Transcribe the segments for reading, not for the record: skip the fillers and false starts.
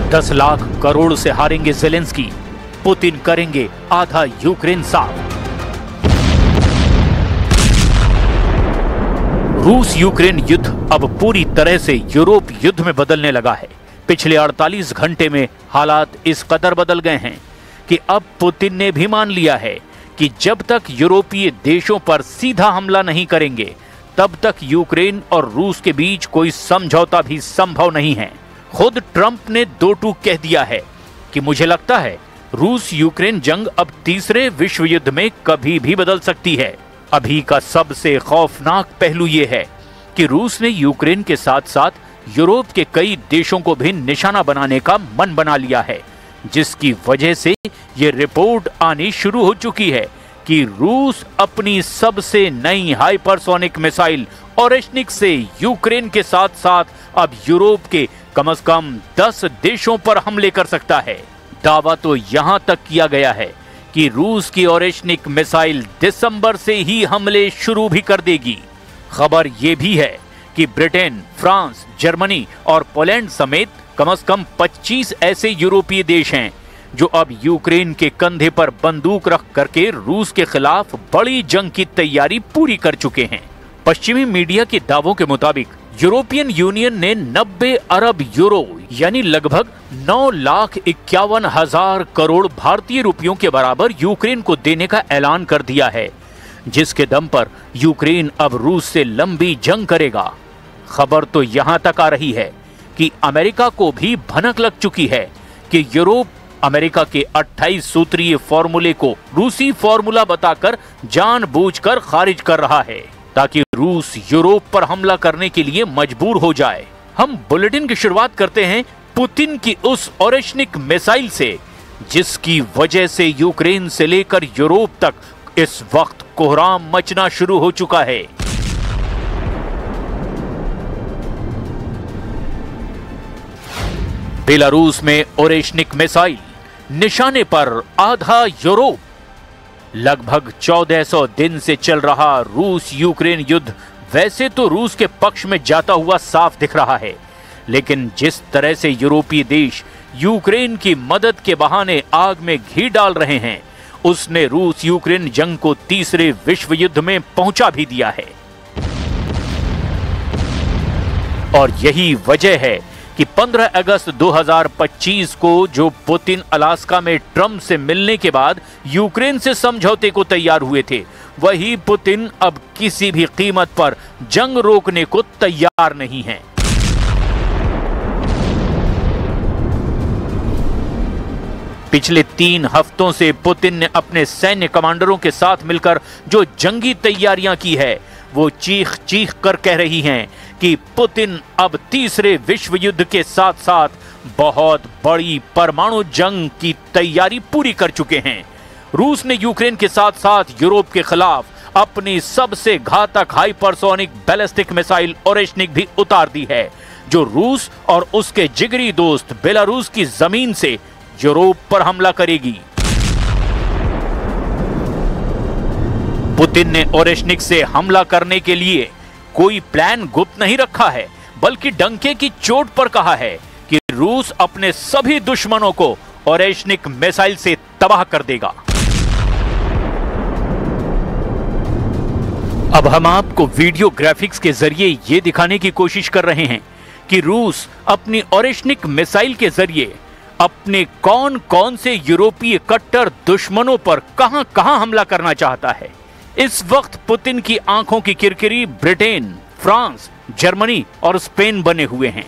10 लाख करोड़ से हारेंगे Zelensky, Putin करेंगे आधा यूक्रेन साफ। रूस यूक्रेन युद्ध अब पूरी तरह से यूरोप युद्ध में बदलने लगा है। पिछले 48 घंटे में हालात इस कदर बदल गए हैं कि अब पुतिन ने भी मान लिया है कि जब तक यूरोपीय देशों पर सीधा हमला नहीं करेंगे तब तक यूक्रेन और रूस के बीच कोई समझौता भी संभव नहीं है। खुद ट्रंप ने दो टूक कह दिया है कि मुझे लगता है रूस यूक्रेन जंग अब तीसरे विश्व युद्ध में कभी भी बदल सकती है। अभी का सबसे खौफनाक पहलू यह है कि रूस ने यूक्रेन के साथ साथ यूरोप के कई देशों को भी निशाना बनाने का मन बना लिया है, जिसकी वजह से ये रिपोर्ट आनी शुरू हो चुकी है कि रूस अपनी सबसे नई हाइपरसोनिक मिसाइल ओरेशनिक से यूक्रेन के साथ साथ अब यूरोप के कम से कम 10 देशों पर हमले कर सकता है। दावा तो यहां तक किया गया है कि रूस की ओरेशनिक मिसाइल दिसंबर से ही हमले शुरू भी कर देगी। खबर यह भी है कि ब्रिटेन, फ्रांस, जर्मनी और पोलैंड समेत कम से कम 25 ऐसे यूरोपीय देश हैं जो अब यूक्रेन के कंधे पर बंदूक रख करके रूस के खिलाफ बड़ी जंग की तैयारी पूरी कर चुके हैं। पश्चिमी मीडिया के दावों के मुताबिक यूरोपियन यूनियन ने 90 अरब यूरो यानी लगभग 9,51,000 करोड़ भारतीय रुपयों के बराबर यूक्रेन को देने का ऐलान कर दिया है, जिसके दम पर यूक्रेन अब रूस से लंबी जंग करेगा। खबर तो यहां तक आ रही है कि अमेरिका को भी भनक लग चुकी है कि यूरोप अमेरिका के 28 सूत्रीय फॉर्मूले को रूसी फॉर्मूला बताकर जानबूझकर खारिज कर रहा है ताकि रूस यूरोप पर हमला करने के लिए मजबूर हो जाए। हम बुलेटिन की शुरुआत करते हैं पुतिन की उस ओरेशनिक मिसाइल से, जिसकी वजह से यूक्रेन से लेकर यूरोप तक इस वक्त कोहराम मचना शुरू हो चुका है। बेलारूस में ओरेशनिक मिसाइल, निशाने पर आधा यूरोप। लगभग 1400 दिन से चल रहा रूस यूक्रेन युद्ध वैसे तो रूस के पक्ष में जाता हुआ साफ दिख रहा है, लेकिन जिस तरह से यूरोपीय देश यूक्रेन की मदद के बहाने आग में घी डाल रहे हैं, उसने रूस यूक्रेन जंग को तीसरे विश्व युद्ध में पहुंचा भी दिया है। और यही वजह है कि 15 अगस्त 2025 को जो पुतिन अलास्का में ट्रंप से मिलने के बाद यूक्रेन से समझौते को तैयार हुए थे, वही पुतिन अब किसी भी कीमत पर जंग रोकने को तैयार नहीं है। पिछले 3 हफ्तों से पुतिन ने अपने सैन्य कमांडरों के साथ मिलकर जो जंगी तैयारियां की है, वो चीख चीख कर कह रही हैं कि पुतिन अब तीसरे विश्व युद्ध के साथ साथ बहुत बड़ी परमाणु जंग की तैयारी पूरी कर चुके हैं। रूस ने यूक्रेन के साथ साथ यूरोप के खिलाफ अपनी सबसे घातक हाइपरसोनिक बैलिस्टिक मिसाइल ओरेशनिक भी उतार दी है, जो रूस और उसके जिगरी दोस्त बेलारूस की जमीन से यूरोप पर हमला करेगी। पुतिन ने ओरेशनिक से हमला करने के लिए कोई प्लान गुप्त नहीं रखा है, बल्कि डंके की चोट पर कहा है कि रूस अपने सभी दुश्मनों को ओरेशनिक मिसाइल से तबाह कर देगा। अब हम आपको वीडियो ग्राफिक्स के जरिए यह दिखाने की कोशिश कर रहे हैं कि रूस अपनी ओरेशनिक मिसाइल के जरिए अपने कौन कौन से यूरोपीय कट्टर दुश्मनों पर कहां कहां हमला करना चाहता है। इस वक्त पुतिन की आंखों की किरकिरी ब्रिटेन, फ्रांस, जर्मनी और स्पेन बने हुए हैं।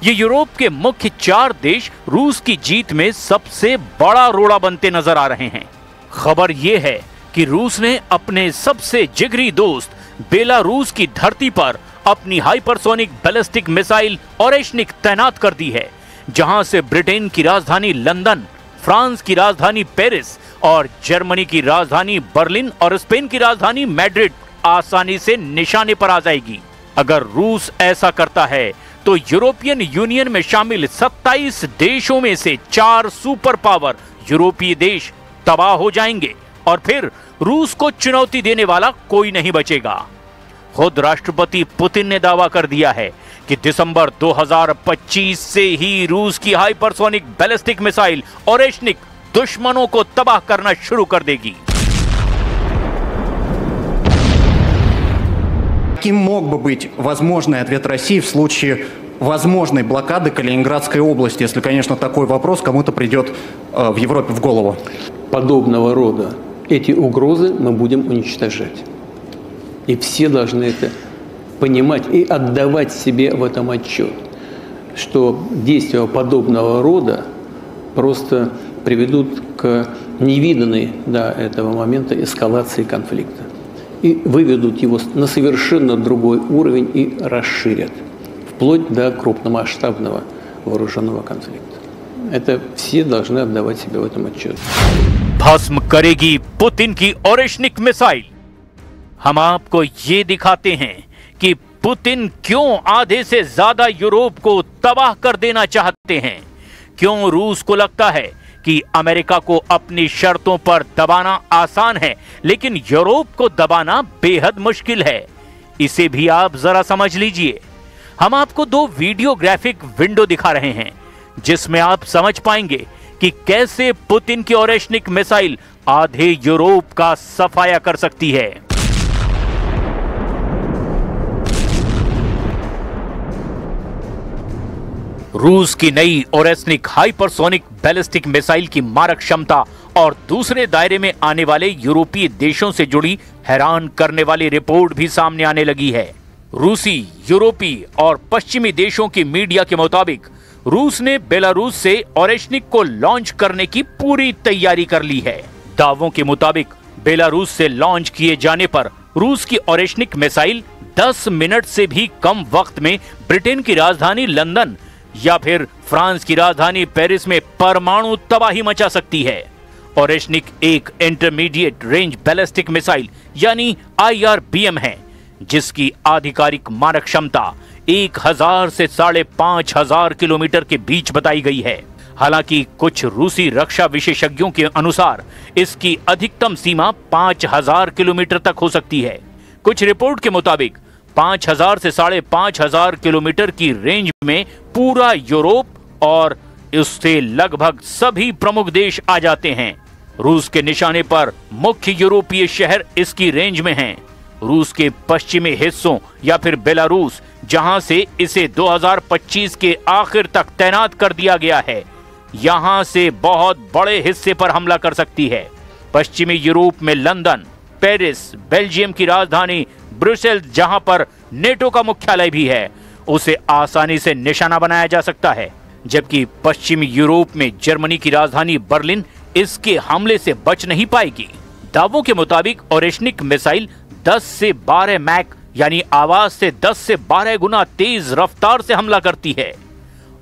ये यूरोप के मुख्य 4 देश रूस की जीत में सबसे बड़ा रोड़ा बनते नजर आ रहे हैं। खबर यह है कि रूस ने अपने सबसे जिगरी दोस्त बेलारूस की धरती पर अपनी हाइपरसोनिक बैलिस्टिक मिसाइल ओरेशनिक तैनात कर दी है, जहां से ब्रिटेन की राजधानी लंदन, फ्रांस की राजधानी पेरिस और जर्मनी की राजधानी बर्लिन और स्पेन की राजधानी मैड्रिड आसानी से निशाने पर आ जाएगी। अगर रूस ऐसा करता है तो यूरोपियन यूनियन में शामिल 27 देशों में से 4 सुपर पावर यूरोपीय देश तबाह हो जाएंगे और फिर रूस को चुनौती देने वाला कोई नहीं बचेगा। खुद राष्ट्रपति पुतिन ने दावा कर दिया है कि दिसंबर 2025 से ही रूस की हाइपरसोनिक बैलिस्टिक मिसाइल ओरेशनिक दुश्मनों को तबाह करना शुरू कर देगी। Каким мог бы быть возможный ответ России в случае возможной блокады Калининградской области, если, конечно, такой вопрос кому-то придет в Европе в голову? Подобного рода эти угрозы мы будем уничтожать. И все должны это понимать и отдавать себе в этом отчет, что действия подобного рода просто приведут к невиданной до этого момента эскалации конфликта и выведут его на совершенно другой уровень и расширят, вплоть до крупномасштабного вооруженного конфликта. Это все должны отдавать себе в этом отчет. भस्म करेगी पुतिन की ओरेशनिक मिसाइल। हम आपको ये दिखाते हैं कि पुतिन क्यों आधे से ज्यादा यूरोप को तबाह कर देना चाहते हैं, क्यों रूस को लगता है कि अमेरिका को अपनी शर्तों पर दबाना आसान है लेकिन यूरोप को दबाना बेहद मुश्किल है। इसे भी आप जरा समझ लीजिए। हम आपको दो वीडियो ग्राफिक विंडो दिखा रहे हैं जिसमें आप समझ पाएंगे कि कैसे पुतिन की ओरेशनिक मिसाइल आधे यूरोप का सफाया कर सकती है। रूस की नई ओरेशनिक हाइपरसोनिक बैलिस्टिक मिसाइल की मारक क्षमता और दूसरे दायरे में आने वाले यूरोपीय देशों से जुड़ी हैरान करने वाली रिपोर्ट भी सामने आने लगी है। रूसी, यूरोपीय और पश्चिमी देशों की मीडिया के मुताबिक रूस ने बेलारूस से ओरेशनिक को लॉन्च करने की पूरी तैयारी कर ली है। दावों के मुताबिक बेलारूस से लॉन्च किए जाने पर रूस की ओरेशनिक मिसाइल 10 मिनट से भी कम वक्त में ब्रिटेन की राजधानी लंदन या फिर फ्रांस की राजधानी पेरिस में परमाणु तबाही मचा सकती है। ओरेशनिक एक इंटरमीडिएट रेंज बैलिस्टिक मिसाइल यानी IRBM है जिसकी आधिकारिक मारक क्षमता 1000 से 5500 किलोमीटर के बीच बताई गई है। हालांकि कुछ रूसी रक्षा विशेषज्ञों के अनुसार इसकी अधिकतम सीमा 5000 किलोमीटर तक हो सकती है। कुछ रिपोर्ट के मुताबिक 5000 से 5500 किलोमीटर की रेंज में पूरा यूरोप और उससे लगभग सभी प्रमुख देश आ जाते हैं। रूस के निशाने पर मुख्य यूरोपीय शहर इसकी रेंज में हैं। रूस के पश्चिमी हिस्सों या फिर बेलारूस जहां से इसे 2025 के आखिर तक तैनात कर दिया गया है, यहां से बहुत बड़े हिस्से पर हमला कर सकती है। पश्चिमी यूरोप में लंदन, पेरिस, बेल्जियम की राजधानी ब्रुसेल्स जहां पर नेटो का मुख्यालय भी है, उसे आसानी से निशाना बनाया जा सकता है। जबकि पश्चिमी यूरोप में जर्मनी की राजधानी बर्लिन इसके हमले से बच नहीं पाएगी। दावों के मुताबिक ओरेशनिक मिसाइल 10 से 12 मैक यानी आवाज से 10 से 12 गुना तेज रफ्तार से हमला करती है।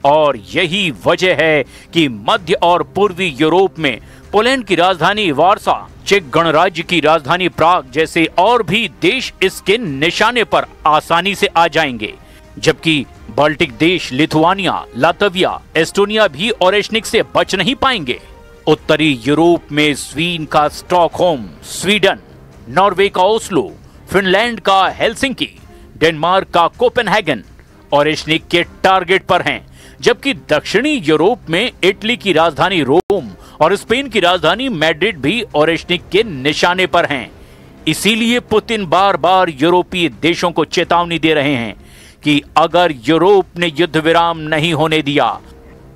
और यही वजह है कि मध्य और पूर्वी यूरोप में पोलैंड की राजधानी वार्सा, चेक गणराज्य की राजधानी प्राग जैसे और भी देश इसके निशाने पर आसानी से आ जाएंगे। जबकि बाल्टिक देश लिथुआनिया, लातविया, एस्टोनिया भी ओरेशनिक से बच नहीं पाएंगे। उत्तरी यूरोप में स्वीडन का स्टॉकहोम, स्वीडन, नॉर्वे का ओस्लो, फिनलैंड का हेलसिंकी, डेनमार्क का कोपेनहेगन ओरेशनिक के टारगेट पर हैं। जबकि दक्षिणी यूरोप में इटली की राजधानी रोम और स्पेन की राजधानी मैड्रिड भी ओरेशनिक के निशाने पर हैं। इसीलिए पुतिन बार बार यूरोपीय देशों को चेतावनी दे रहे हैं कि अगर यूरोप ने युद्ध विराम नहीं होने दिया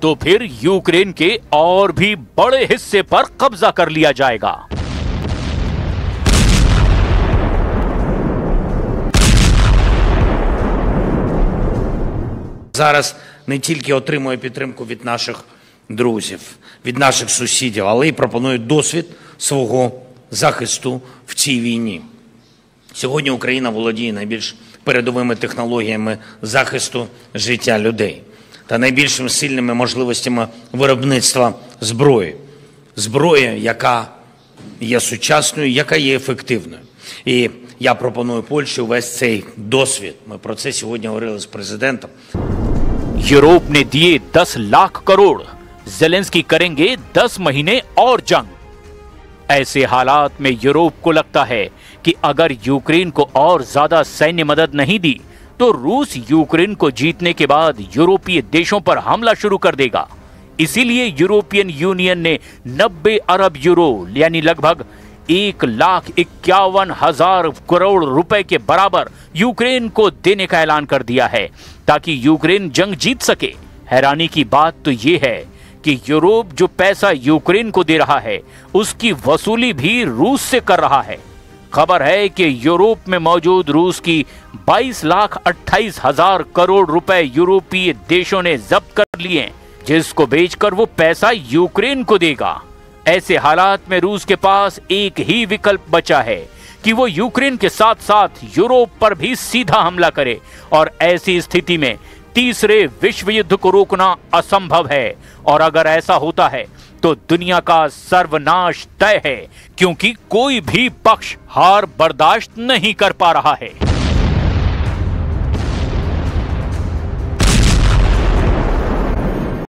तो फिर यूक्रेन के और भी बड़े हिस्से पर कब्जा कर लिया जाएगा। Зараз не тільки отримує підтримку від наших друзів, від наших сусідів, але й пропонує досвід свого захисту в цій війні. Сьогодні Україна володіє найбільш передовими технологіями захисту життя людей та найбільшими сильними можливостями виробництва зброї. Зброї, яка є сучасною, яка є ефективною. І я пропоную Польщі увесь цей досвід. Ми про це сьогодні говорили з президентом. यूरोप ने दिए 10 लाख करोड़, ज़ेलेंस्की करेंगे 10 महीने और जंग। ऐसे हालात में यूरोप को लगता है कि अगर यूक्रेन को और ज्यादा सैन्य मदद नहीं दी तो रूस यूक्रेन को जीतने के बाद यूरोपीय देशों पर हमला शुरू कर देगा। इसीलिए यूरोपियन यूनियन ने 90 अरब यूरो यानी लगभग 1,51,000 करोड़ रुपए के बराबर यूक्रेन को देने का ऐलान कर दिया है ताकि यूक्रेन जंग जीत सके। हैरानी की बात तो ये है कि यूरोप जो पैसा यूक्रेन को दे रहा है उसकी वसूली भी रूस से कर रहा है। खबर है कि यूरोप में मौजूद रूस की 22,28,000 करोड़ रुपए यूरोपीय देशों ने जब्त कर लिए, जिसको बेचकर वो पैसा यूक्रेन को देगा। ऐसे हालात में रूस के पास एक ही विकल्प बचा है कि वो यूक्रेन के साथ साथ यूरोप पर भी सीधा हमला करे और ऐसी स्थिति में तीसरे विश्व युद्ध को रोकना असंभव है। और अगर ऐसा होता है तो दुनिया का सर्वनाश तय है, क्योंकि कोई भी पक्ष हार बर्दाश्त नहीं कर पा रहा है।